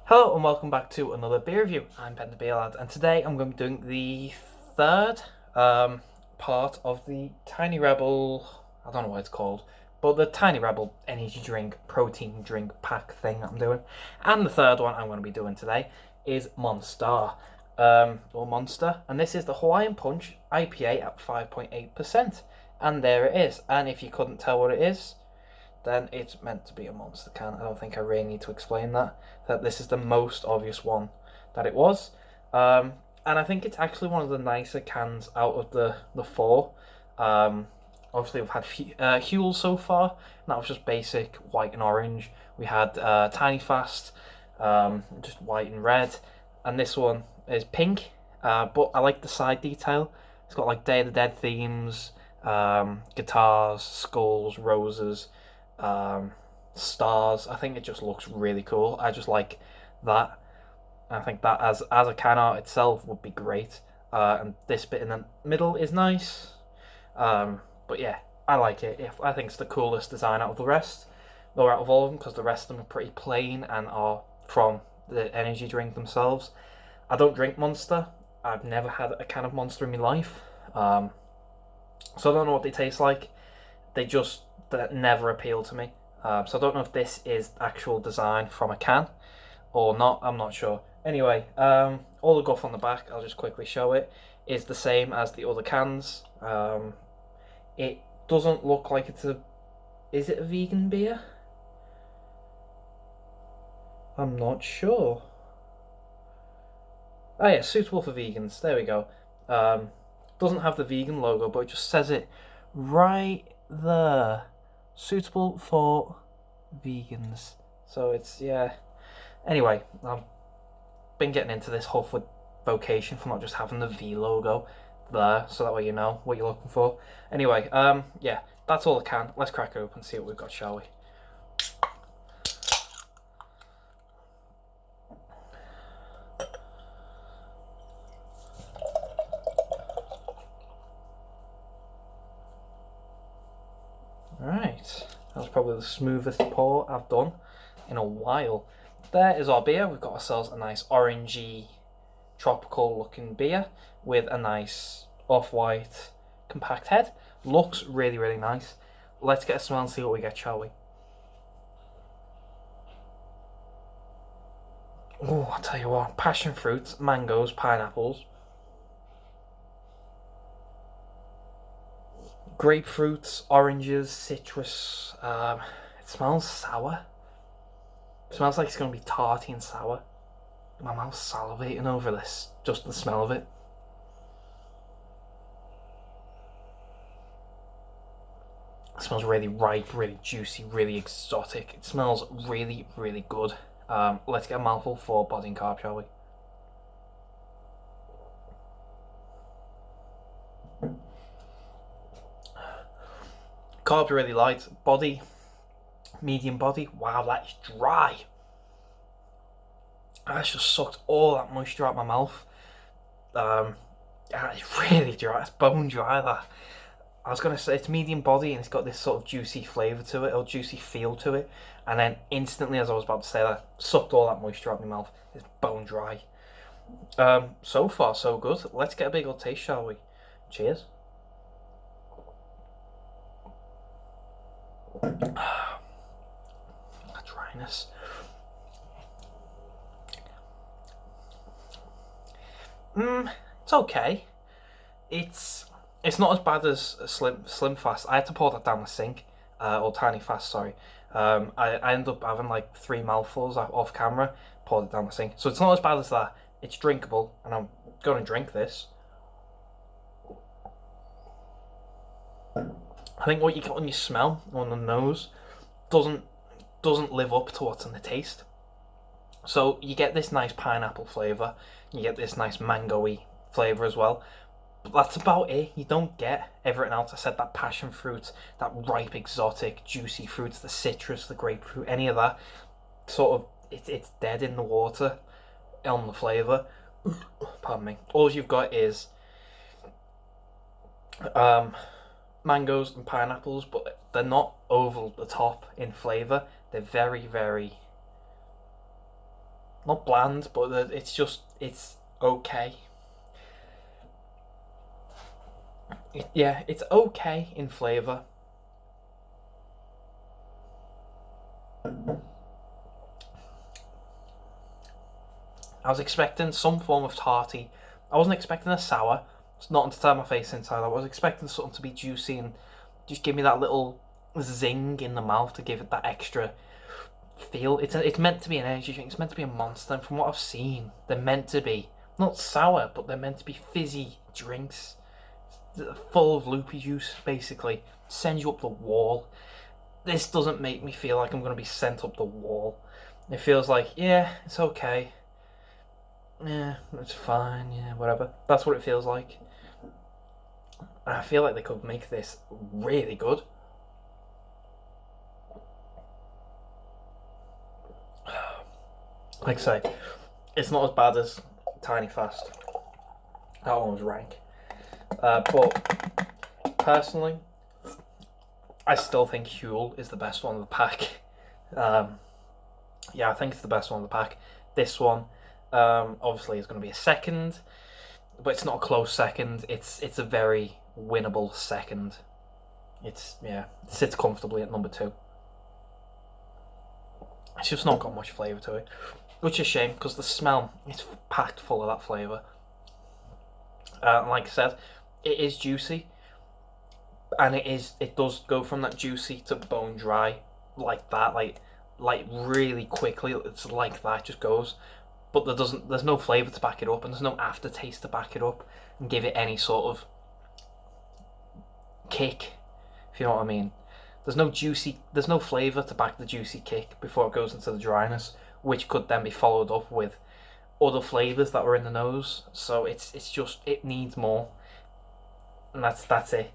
Hello and welcome back to another beer review. I'm Ben the Beer Lad, and today I'm going to be doing the third part of the Tiny Rebel. I don't know what it's called, but the Tiny Rebel energy drink, protein drink pack thing that I'm doing. And the third one I'm going to be doing today is Monstar, or Monster, and this is the Hawaiian Punch IPA at 5.8%. And there it is. And if you couldn't tell what it is, then it's meant to be a monster can. I don't think I really need to explain that this is the most obvious one that it was. And I think it's actually one of the nicer cans out of the four. Obviously, we've had Huel so far, and that was just basic white and orange. We had Tiny Fast, just white and red, and this one is pink. But I like the side detail. It's got like Day of the Dead themes, guitars, skulls, roses, stars. I think it just looks really cool. I just like that. I think that as a can art itself would be great. And this bit in the middle is nice. But yeah, I like it. I think it's the coolest design out of the rest, or out of all of them, because the rest of them are pretty plain and are from the energy drink themselves. I don't drink Monster. I've never had a can of Monster in my life. So I don't know what they taste like. That never appeal to me. So I don't know if this is actual design from a can or not. I'm not sure. Anyway, all the guff on the back, I'll just quickly show it, is the same as the other cans. It doesn't look like it's a... Is it a vegan beer? I'm not sure. Oh yeah, suitable for vegans. There we go. Doesn't have the vegan logo, but it just says it right there. Suitable for vegans. So it's, yeah. Anyway, I've been getting into this whole vocation for not just having the V logo there, so that way you know what you're looking for. Anyway, yeah, that's all I can. Let's crack it open and see what we've got, shall we? Right, that was probably the smoothest pour I've done in a while. There is our beer. We've got ourselves a nice orangey, tropical looking beer with a nice off-white compact head. Looks really, really nice. Let's get a smell and see what we get, shall we? Oh, I'll tell you what, passion fruits, mangoes, pineapples, grapefruits, oranges, citrus. It smells sour. It smells like it's going to be tarty and sour. My mouth's salivating over this, just the smell of it. It smells really ripe, really juicy, really exotic. It smells really, really good. Let's get a mouthful for body and carb, shall we? Carbs really light. Body, medium body. Wow, that is dry. That's just sucked all that moisture out of my mouth. It's really dry. It's bone dry, that. I was going to say it's medium body and it's got this sort of juicy flavour to it, or juicy feel to it. And then instantly, as I was about to say that, sucked all that moisture out of my mouth. It's bone dry. So far, so good. Let's get a big old taste, shall we? Cheers. That dryness. It's okay. It's not as bad as Slim Fast. I had to pour that down the sink, or Tiny Fast, sorry. I ended up having like 3 mouthfuls off camera, poured it down the sink. So it's not as bad as that. It's drinkable, and I'm gonna drink this. I think what you get on your smell, on the nose, doesn't live up to what's in the taste. So you get this nice pineapple flavour, you get this nice mango-y flavour as well. But that's about it. You don't get everything else. I said that passion fruit, that ripe, exotic, juicy fruits, the citrus, the grapefruit, any of that. Sort of, it's dead in the water on the flavour. Pardon me. All you've got is mangoes and pineapples, but they're not over the top in flavour. They're very, very not bland, but it's okay. Yeah, it's okay in flavour. I was expecting some form of tarty. I wasn't expecting a sour. It's not to turn my face inside. I was expecting something to be juicy and just give me that little zing in the mouth to give it that extra feel. It's meant to be an energy drink. It's meant to be a Monster. And from what I've seen, they're meant to be not sour, but they're meant to be fizzy drinks, full of loopy juice. Basically, send you up the wall. This doesn't make me feel like I'm going to be sent up the wall. It feels like, yeah, it's okay. Yeah, it's fine. Yeah, whatever. That's what it feels like. I feel like they could make this really good. Like I say, it's not as bad as Tiny Fast. That one was rank. But personally, I still think Huel is the best one of the pack. Yeah, I think it's the best one of the pack. This one, obviously, is going to be a second, but it's not a close second. It's a very winnable second. It sits comfortably at number 2. It's just not got much flavour to it, which is a shame because the smell is packed full of that flavour. Like I said, it is juicy, and it does go from that juicy to bone dry like that, like really quickly. It's like that, just goes. But there's no flavour to back it up, and there's no aftertaste to back it up and give it any sort of kick, if you know what I mean. There's no flavour to back the juicy kick before it goes into the dryness, which could then be followed up with other flavours that were in the nose. So it's just, it needs more, and that's it.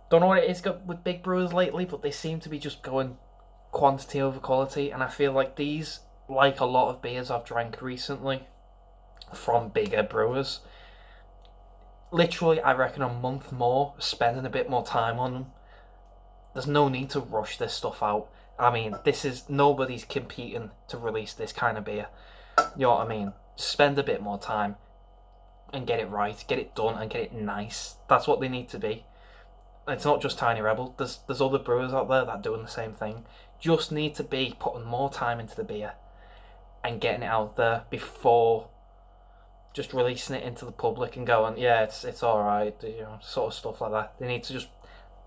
Don't know what it is with big brewers lately, but they seem to be just going quantity over quality, and I feel like these, like a lot of beers I've drank recently from bigger brewers, literally I reckon a month more, spending a bit more time on them. There's no need to rush this stuff out. I mean, nobody's competing to release this kind of beer. You know what I mean? Spend a bit more time and get it right, get it done, and get it nice. That's what they need to be. It's not just Tiny Rebel. There's other brewers out there that are doing the same thing. Just need to be putting more time into the beer and getting it out there before just releasing it into the public and going, yeah, it's alright, sort of stuff like that. They need to just,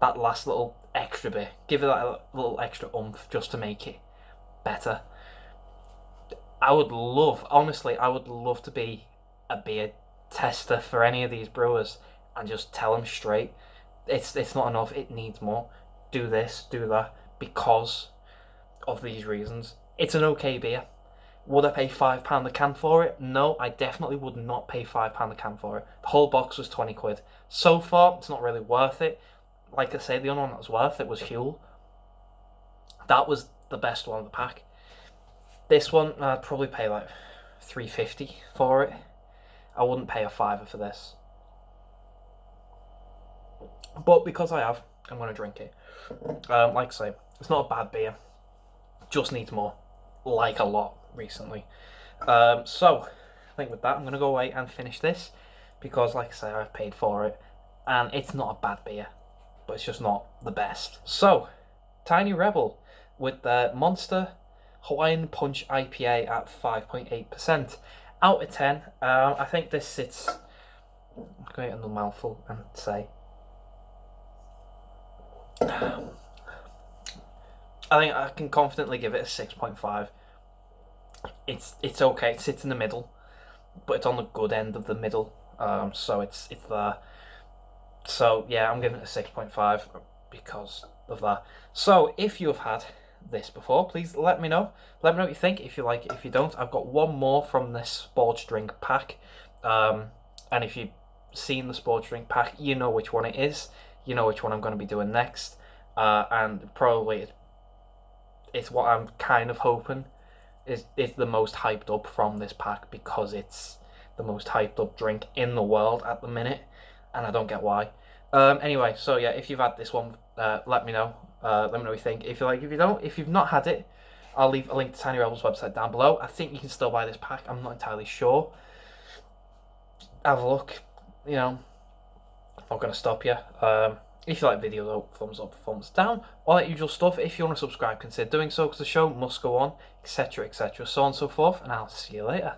that last little extra bit, give it that little extra oomph just to make it better. Honestly, I would love to be a beer tester for any of these brewers and just tell them straight, it's not enough, it needs more. Do this, do that, because of these reasons. It's an okay beer. Would I pay £5 a can for it? No, I definitely would not pay £5 a can for it. The whole box was 20 quid. So far, it's not really worth it. Like I say, the only one that was worth it was Huel. That was the best one of the pack. This one, I'd probably pay like $3.50 for it. I wouldn't pay a £5 for this. But because I have, I'm going to drink it. Like I say, it's not a bad beer. Just needs more. Like a lot recently. So, I think with that, I'm going to go away and finish this. Because, like I say, I've paid for it. And it's not a bad beer. But it's just not the best. So, Tiny Rebel with the Monstar Hawaiian Punch IPA at 5.8%. Out of 10, I think this sits... I'm going to get another mouthful and say... I think I can confidently give it a 6.5. It's okay. It sits in the middle, but it's on the good end of the middle. So it's there. So yeah, I'm giving it a 6.5 because of that. So if you've had this before, please let me know. Let me know what you think. If you like it, if you don't, I've got one more from this sports drink pack. And if you've seen the sports drink pack, you know which one it is. You know which one I'm going to be doing next. And probably it's what I'm kind of hoping is the most hyped up from this pack, because it's the most hyped up drink in the world at the minute, and I don't get why. Anyway, so yeah, if you've had this one, let me know. Let me know what you think. If you like, if you don't, if you've not had it, I'll leave a link to Tiny Rebel's website down below. I think you can still buy this pack. I'm not entirely sure. Have a look. You know, I'm not going to stop you. If you like the video though, thumbs up, thumbs down, all that usual stuff. If you want to subscribe, consider doing so because the show must go on, etc., etc., so on and so forth. And I'll see you later.